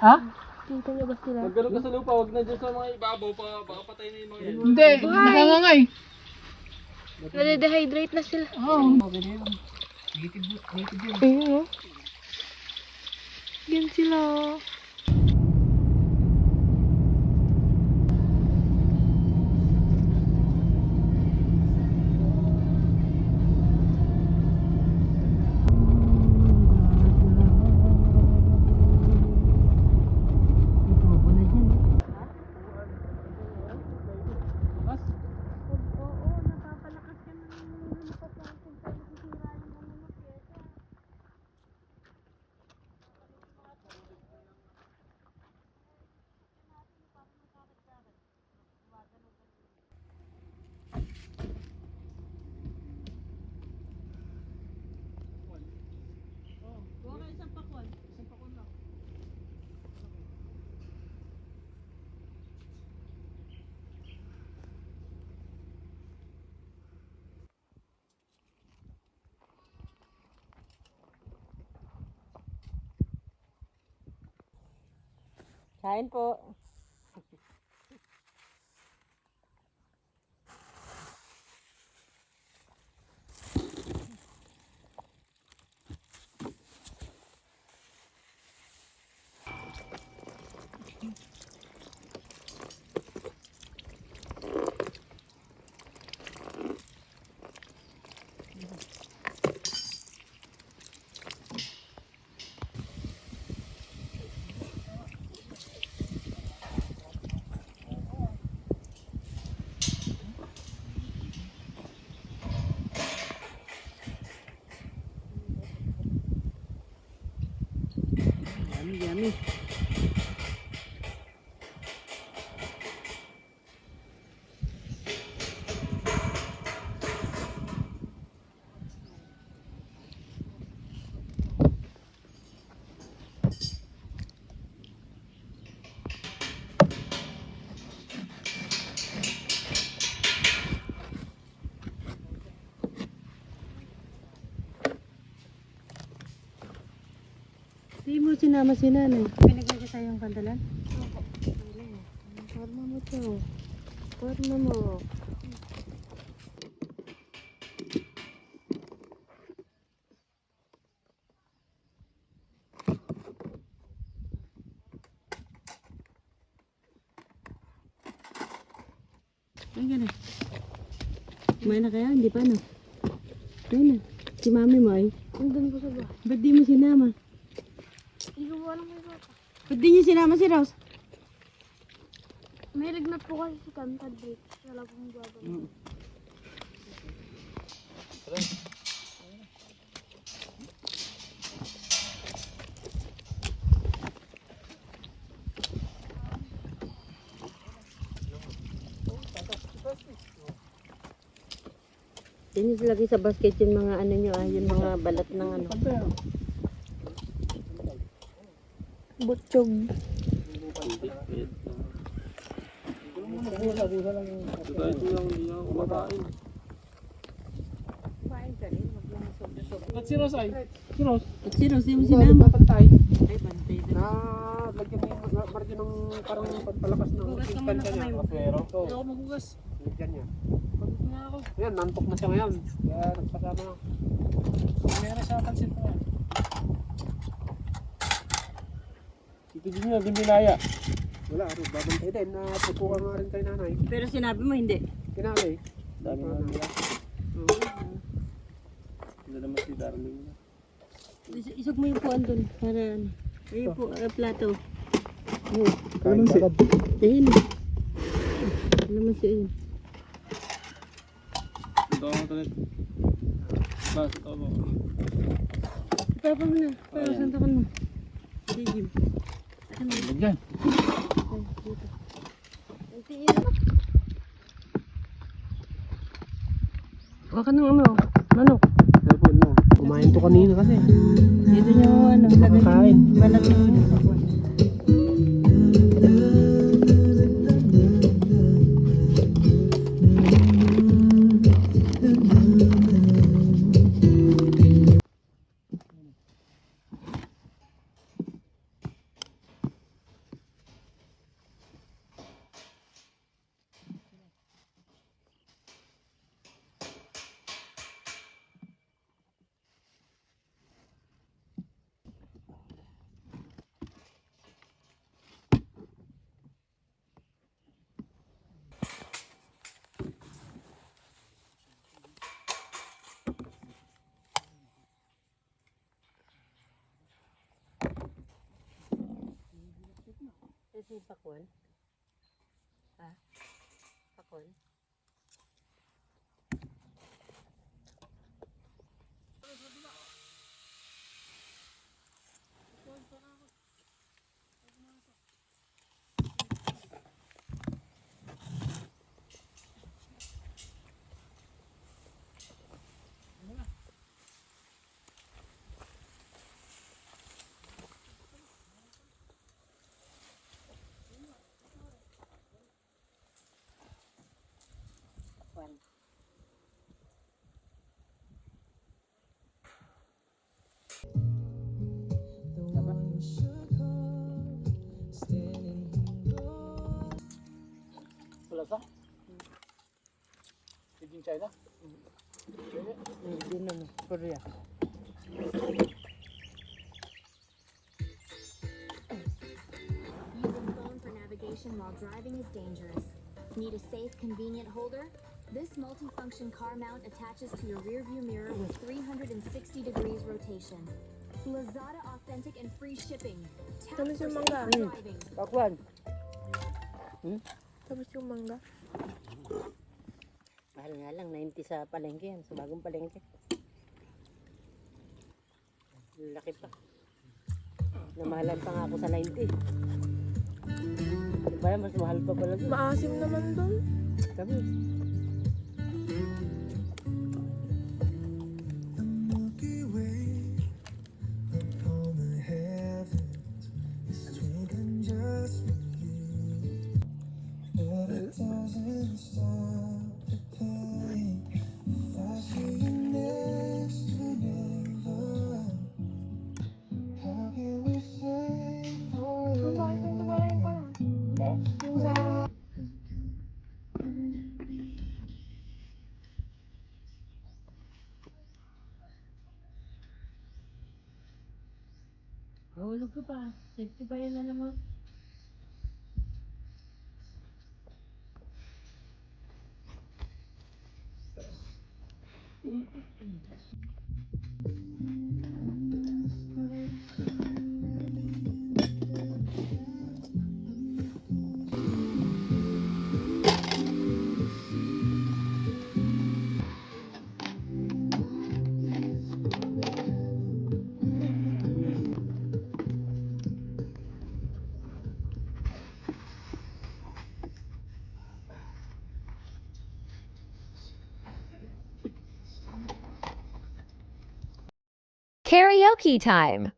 Ha? Kita niyo ba sila? Maggalog ka sa lupa, wag na dyan sa mga ibabaw, baka patay na yung mga yan. Hindi, nakangangay. Nade-dehydrate na sila. Oo. Ayun o. Yan sila. Kain po. Yummy. Hindi mo sinama si nanay. Pinagay ko sa'yo yung pantalan? Forma mo to. Forma mo. Ay, gano'n. Kumain na kaya? Hindi pa, no? Kumain na. Si mami mo ay? Andun po sa ba? Ba't di mo sinama? Igawa lang may bata. Ba't di niyo sinama si Rose? May lignat po kasi si Kantad Break. Wala pong gagawin. Yan yung lagi sa basket yung mga ano nyo yung mga balat ng ano. Butchog. At si Rose ay? Si Rose? At si Rose yung sinama. Mapantay. Ay, bantay din. Lagyan mo yung margin ng parang pagpalakas ng distansya niya. Kapero. Hindi ako magugas. Lagyan niya. Pagod nga ako. Ayan, nantok na siya ngayon. Kaya nagpasama na. Meron siya pansin ko. Ito din niya, din binaya. Wala, babantay din. Pupuka nga rin kay nanay. Pero sinabi mo hindi. Kinalay. Dami na nila. Hindi naman si Darling. Isog mo yung puan dun. Para ano. Ayun po, plato. Kain ba? Ayun. Ano naman siya yun. Ito ako talit. Bas, ito ako. Papa mo na. Para saan takan mo. Sige, Jim. Ano? Lagyan. Ay, dito. Ang tiin. Baka nang ano, manok. Cellphone mo. Kumain to kanina kasi. Dito niyo ano, lagay Kain. balat ng pakuan. Yung pakwan? Ha? Pakwan? Pakwan. Wala sa? Sige, China? Hindi na, Korea. Using phone for navigation while driving is dangerous. Need a safe, convenient holder? This multifunction car mount attaches to your rearview mirror with 360 degrees rotation. Lazada authentic and free shipping. Tap for Tapos yung safe mangga. driving. Pakwan. Tapos yung mangga. Mahal nga lang, 90 sa palengke yan, sa bagong palengke. Laki pa. Namahalan pa nga ako sa 90. Diba, mas mahal pa pala doon. Maasim naman doon. Kami. Milky Way upon the heavens is twinkling just for you, but it doesn't stop the pain. If I see you next whenever, how can we say forever? Hulog ka pa. Safety ba yan na naman? Karaoke time.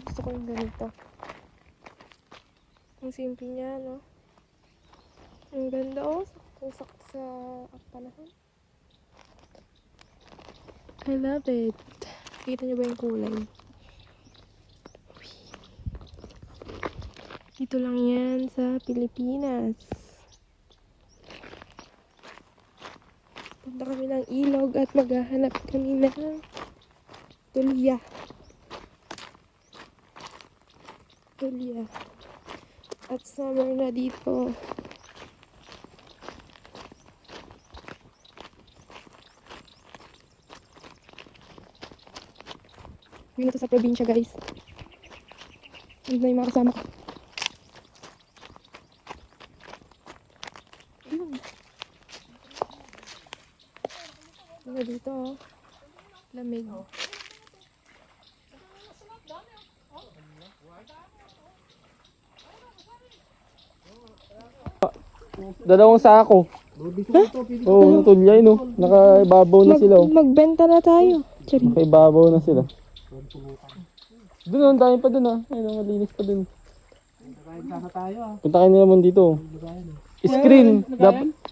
Gusto ko yung ganito. Ang simple niya, no? Ang ganda, oh. Tusok sa panahon. I love it. Kita niyo ba yung kulay? Uy. Dito lang yan sa Pilipinas. Punta kami ng ilog at maghahanap kami ng tulya. Tulya. At summer na dito. Yun na to sa probinsya, guys. Yun na yung mga kasama ko. Yun. Yun na dito, oh. Lamig. Dalawang sako. Oo, tulya yun, oh. Nakaibabaw na sila, oh. Magbenta na tayo. Charing. Nakaibabaw na sila. Doon, ang dami pa doon, ah. Ayun, malinis pa doon. Sana tayo ah. Punta kayo naman dito. Screen.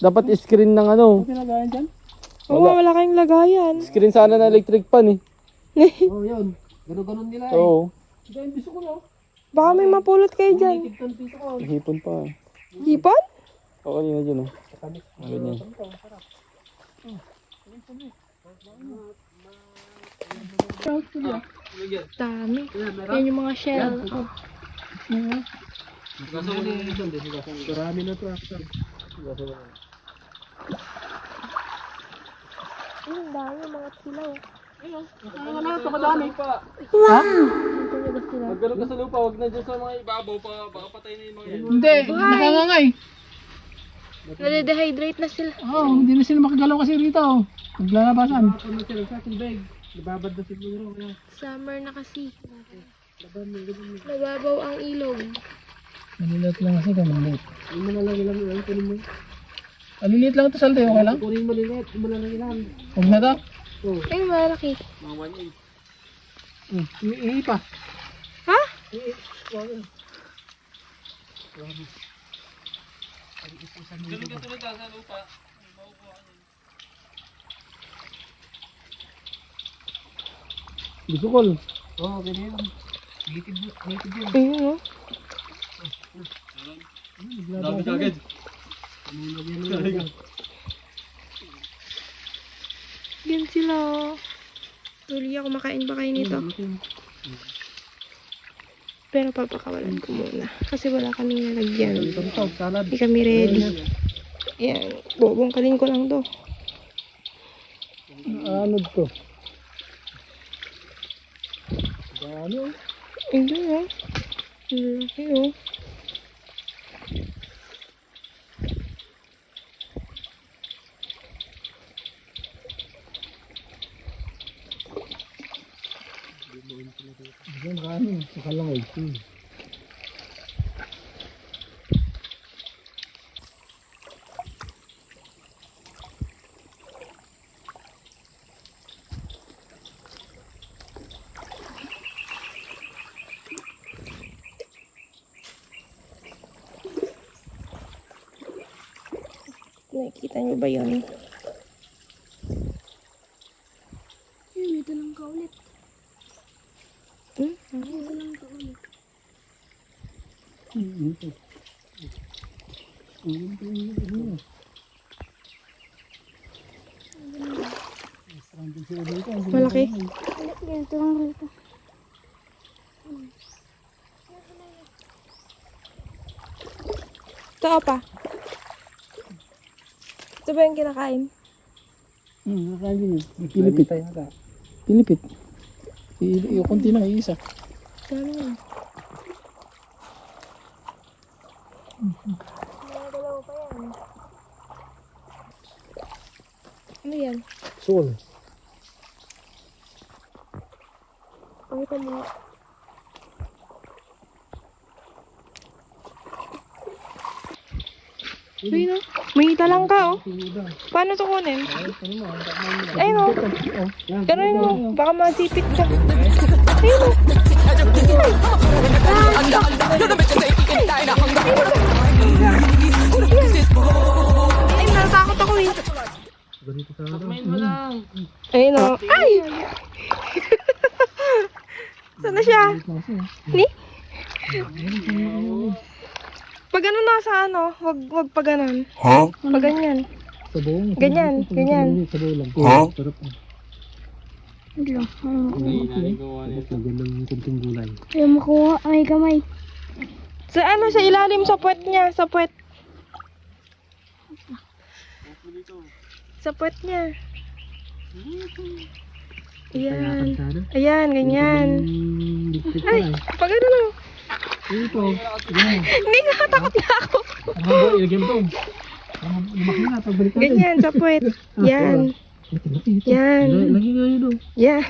Dapat screen ng ano. Pinagayan dyan? Oo, wala kayong lagayan. Screen sana ng electric pan, eh. Oo, yun. Ganun-ganun nila Oo. Dahil piso ko no? Baka may mapulot kayo dyan. Ikit ng piso ko. Hipon pa. Hipon? O, kanina dyan, oh. Ganyan. Dami. Yan yung mga shell. Marami na to, actually. Ang dami mga silaw. Ano ito kadami? Maggalog ka sa lupa, wag na dyan sa mga ibabaw pa. Baka patay na yung mga yan. Hindi, nakangangay. Nade-dehydrate na sila. Oo, hindi na sila makagalaw kasi rito. Naglalabasan. Nababad na siguro. Summer na kasi. Nababaw ang ilog. Malilit lang kasi kung malilit. Malilit lang ito, Salde. Okay lang? Kunin malilit, malalaki lang. Huwag na ito. Ay, malaki. Mga 1.8. Ihi pa. Ha? Ganun ka tulad sa lupa. Bisukol. Oo, ganyan lang. Native yun. Ayun, oh. Dami kagad. Yan sila, oh. Tulya, kumakain ba kayo nito? Pero papakawalan ko muna. Kasi wala kaming nalagyan. Hindi kami ready. Yan. Bubungkalin ko lang to. Ano to? Ano? Ito, oh. Laki, oh. Diyan kami. Sa kalangay. Nakikita niyo ba yun? Ay, may dalang ka ulit. May dalang ka ulit. Malaki? Ito lang rito. Ito pa. Ito ba yung kinakain? Nakain din yun. Pilipit. Pilipit. Kunti lang, iisa. Dami yun. Mga dalawa pa yan. Ano yan? Sol. Pakita mo. Ayun, oh. May talang ka, oh. Paano ito kunin? Ayun, oh. Ganun mo. Baka masipit ka. Ayun, oh. Ay, Ganito sa ano. Ayun o. Ay! Saan na siya? Ni? Pag ano na sa ano, wag pa ganun. Pag ganyan. Sa buong. Ganyan, ganyan. Sa buong lang. Sarap. Lagyan ng kunting gulay. Ayaw makuha. Ay, kamay. Sa ano, sa ilalim, sa puwet niya, sa puwet. Sa puwet niya. Ayan. Ayan, ganyan. Ay, pag ano na. Ito. Hindi nga, takot na ako. Ano ba? Ilagyan mo ito. Lumaki na. Pagbalik natin. Ganyan, sa puwet. Yan. Yan. Lagi nga yun. Yan.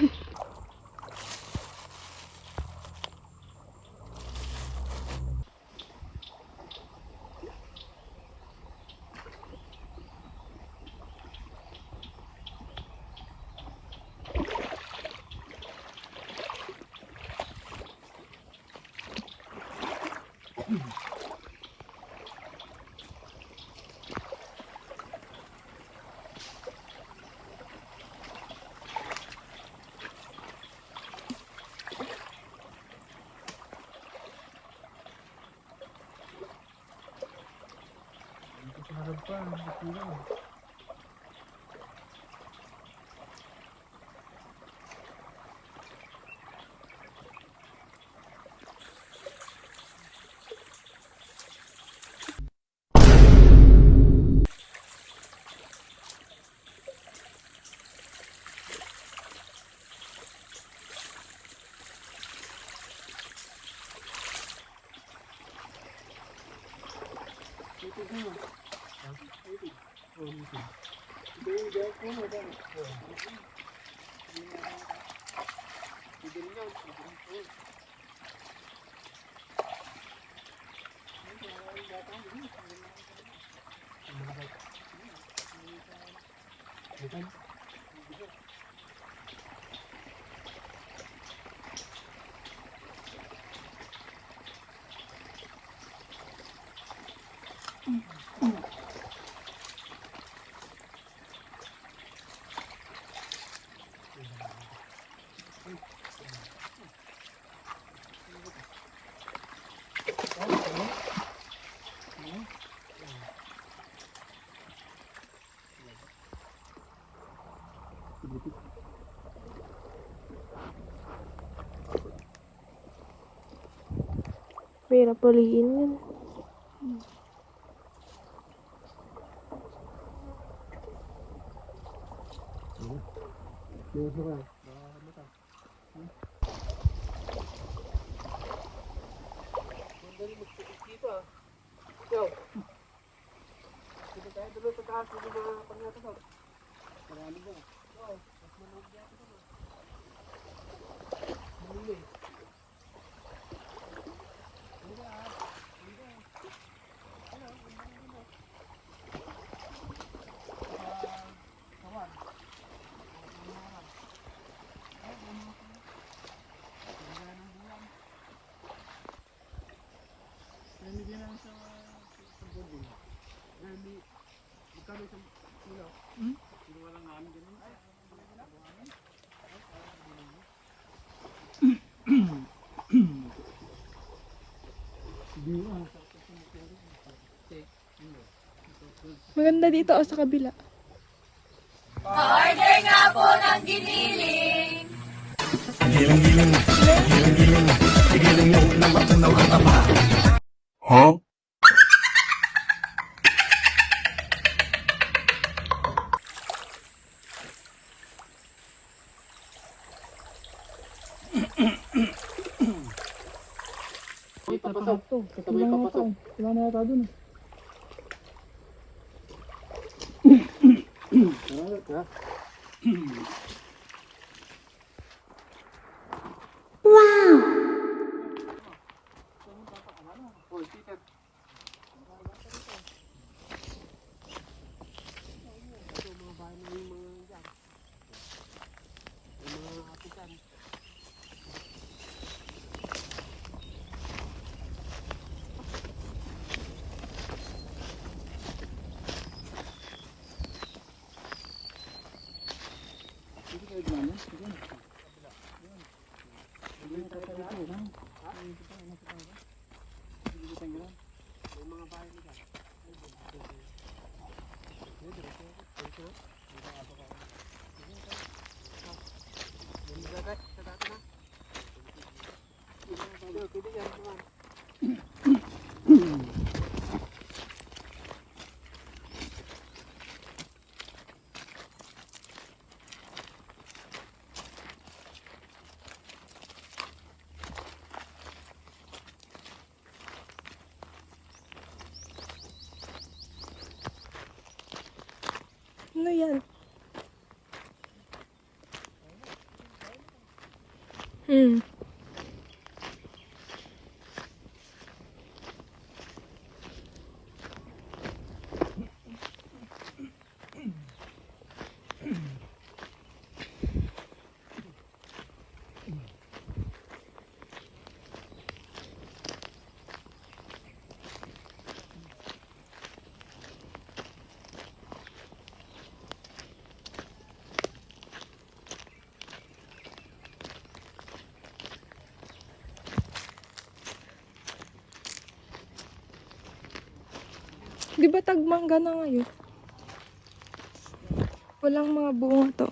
Mahirap paliin yun. Maganda dito o sa kabila. Ay, papasok to. Sabay papasok. Wala na yata dun. Ano yan? Di ba tagmangga na ngayon? Walang mga bunga to.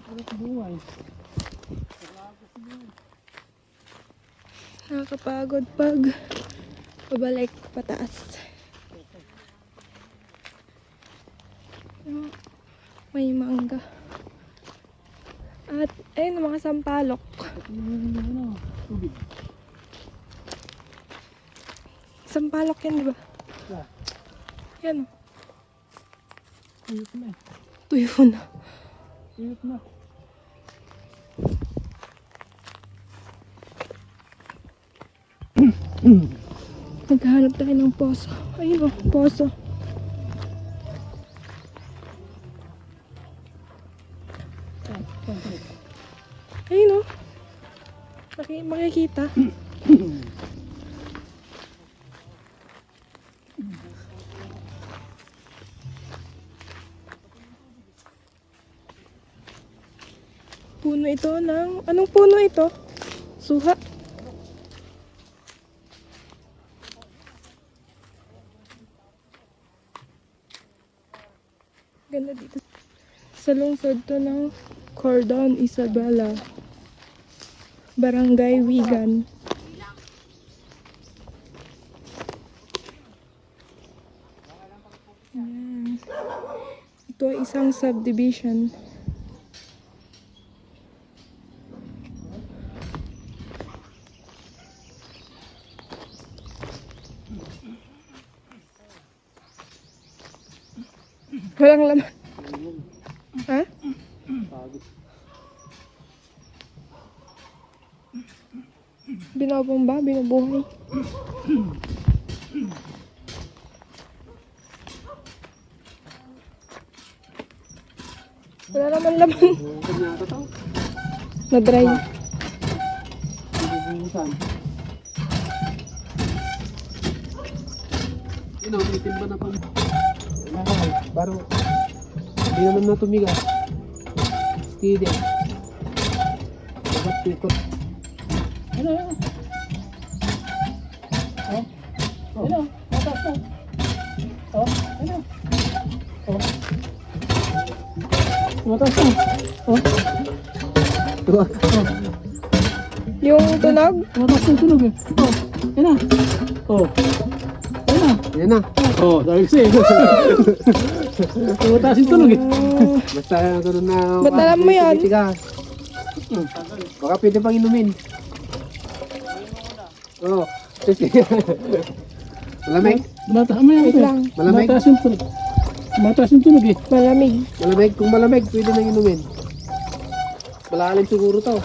Nakakapagod pag pabalik pataas. May mangga. At ayun mga sampalok. Sampalok yan, di ba? Yan. Tuyot na eh. Tuyo na. Tuyot na. Naghahanap tayo ng poso. Ayun o, poso. Ayun o. Makikita. Puno ito ng... Anong puno ito? Suha. Ganda dito. Sa lungsod to ng Cordon Isabela. Barangay Wigan. Ayan. Ito ay isang subdivision. Walang laman. Ha? Binabomba, binubuhay. Wala naman laman. Na-dry. May timba na pa. Baro. Hindi naman na tumigas. Steady. Dapat ikot. Ano? Oh? Ano? Matas na. Oh? Ano? Oh? Matas na. Oh? Tuwa. Yung tunog? Matas yung tunog eh. Oh? Yan na. Oh? Yan na. Yan na. Oh, dahil siya eh. Matas yung tunog eh. Basta ganun na. Ba't alam mo yan? Titigas. Baka pwede pang inumin. Oo. Malamig? Wait lang. Malamig? Mataas yung tunog. Mataas yung tunog eh. Malamig. Malamig? Kung malamig, pwede nang inumin. Malalim siguro to.